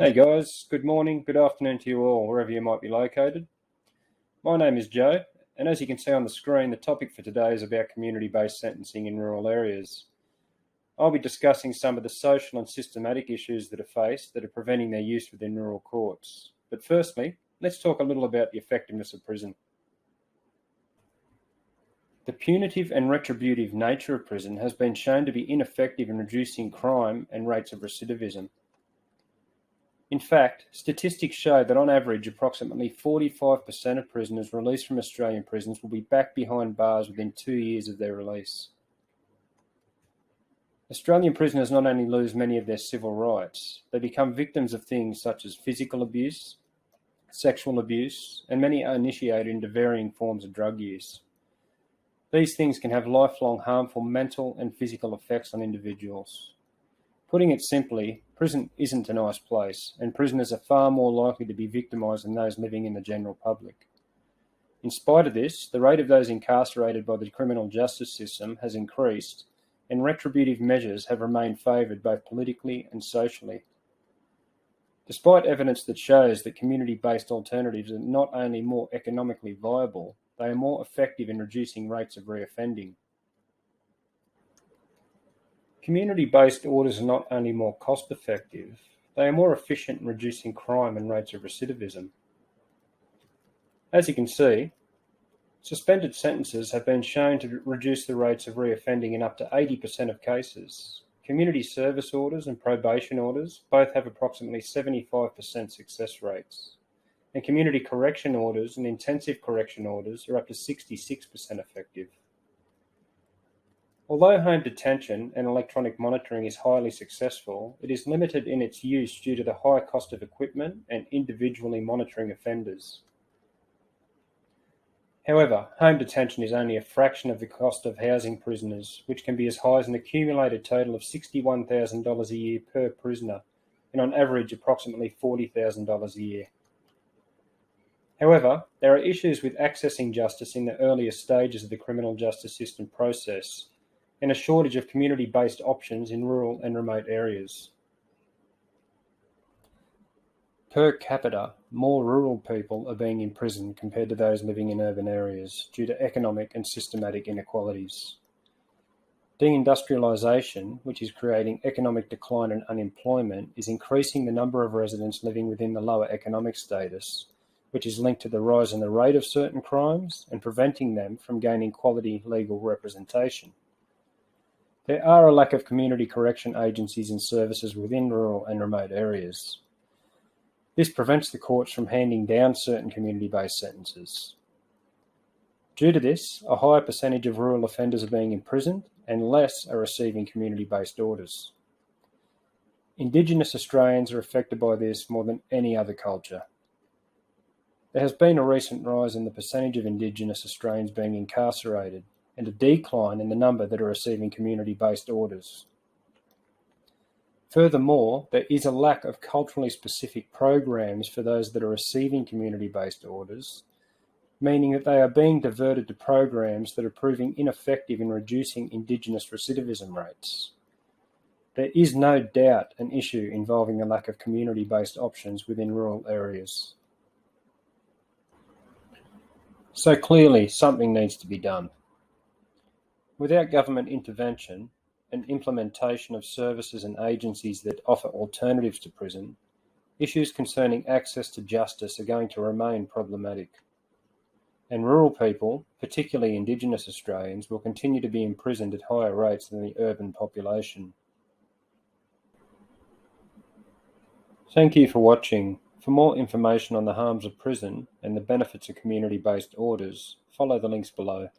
Hey guys, good morning, good afternoon to you all, wherever you might be located. My name is Joe, and as you can see on the screen, the topic for today is about community-based sentencing in rural areas. I'll be discussing some of the social and systematic issues that are faced that are preventing their use within rural courts. But firstly, let's talk a little about the effectiveness of prison. The punitive and retributive nature of prison has been shown to be ineffective in reducing crime and rates of recidivism. In fact, statistics show that on average approximately 45% of prisoners released from Australian prisons will be back behind bars within 2 years of their release. Australian prisoners not only lose many of their civil rights, they become victims of things such as physical abuse, sexual abuse, and many are initiated into varying forms of drug use. These things can have lifelong harmful mental and physical effects on individuals. Putting it simply, prison isn't a nice place, and prisoners are far more likely to be victimised than those living in the general public. In spite of this, the rate of those incarcerated by the criminal justice system has increased, and retributive measures have remained favoured both politically and socially. Despite evidence that shows that community-based alternatives are not only more economically viable, they are more effective in reducing rates of reoffending. Community-based orders are not only more cost-effective, they are more efficient in reducing crime and rates of recidivism. As you can see, suspended sentences have been shown to reduce the rates of reoffending in up to 80% of cases. Community service orders and probation orders both have approximately 75% success rates, and community correction orders and intensive correction orders are up to 66% effective. Although home detention and electronic monitoring is highly successful, it is limited in its use due to the high cost of equipment and individually monitoring offenders. However, home detention is only a fraction of the cost of housing prisoners, which can be as high as an accumulated total of $61,000 a year per prisoner, and on average approximately $40,000 a year. However, there are issues with accessing justice in the earlier stages of the criminal justice system process, and a shortage of community-based options in rural and remote areas. Per capita, more rural people are being imprisoned compared to those living in urban areas due to economic and systematic inequalities. Deindustrialisation, which is creating economic decline and unemployment, is increasing the number of residents living within the lower economic status, which is linked to the rise in the rate of certain crimes and preventing them from gaining quality legal representation. There are a lack of community correction agencies and services within rural and remote areas. This prevents the courts from handing down certain community-based sentences. Due to this, a higher percentage of rural offenders are being imprisoned and less are receiving community-based orders. Indigenous Australians are affected by this more than any other culture. There has been a recent rise in the percentage of Indigenous Australians being incarcerated, and a decline in the number that are receiving community-based orders. Furthermore, there is a lack of culturally specific programs for those that are receiving community-based orders, meaning that they are being diverted to programs that are proving ineffective in reducing Indigenous recidivism rates. There is no doubt an issue involving the lack of community-based options within rural areas. So clearly, something needs to be done. Without government intervention and implementation of services and agencies that offer alternatives to prison, issues concerning access to justice are going to remain problematic. And rural people, particularly Indigenous Australians, will continue to be imprisoned at higher rates than the urban population. Thank you for watching. For more information on the harms of prison and the benefits of community-based orders, follow the links below.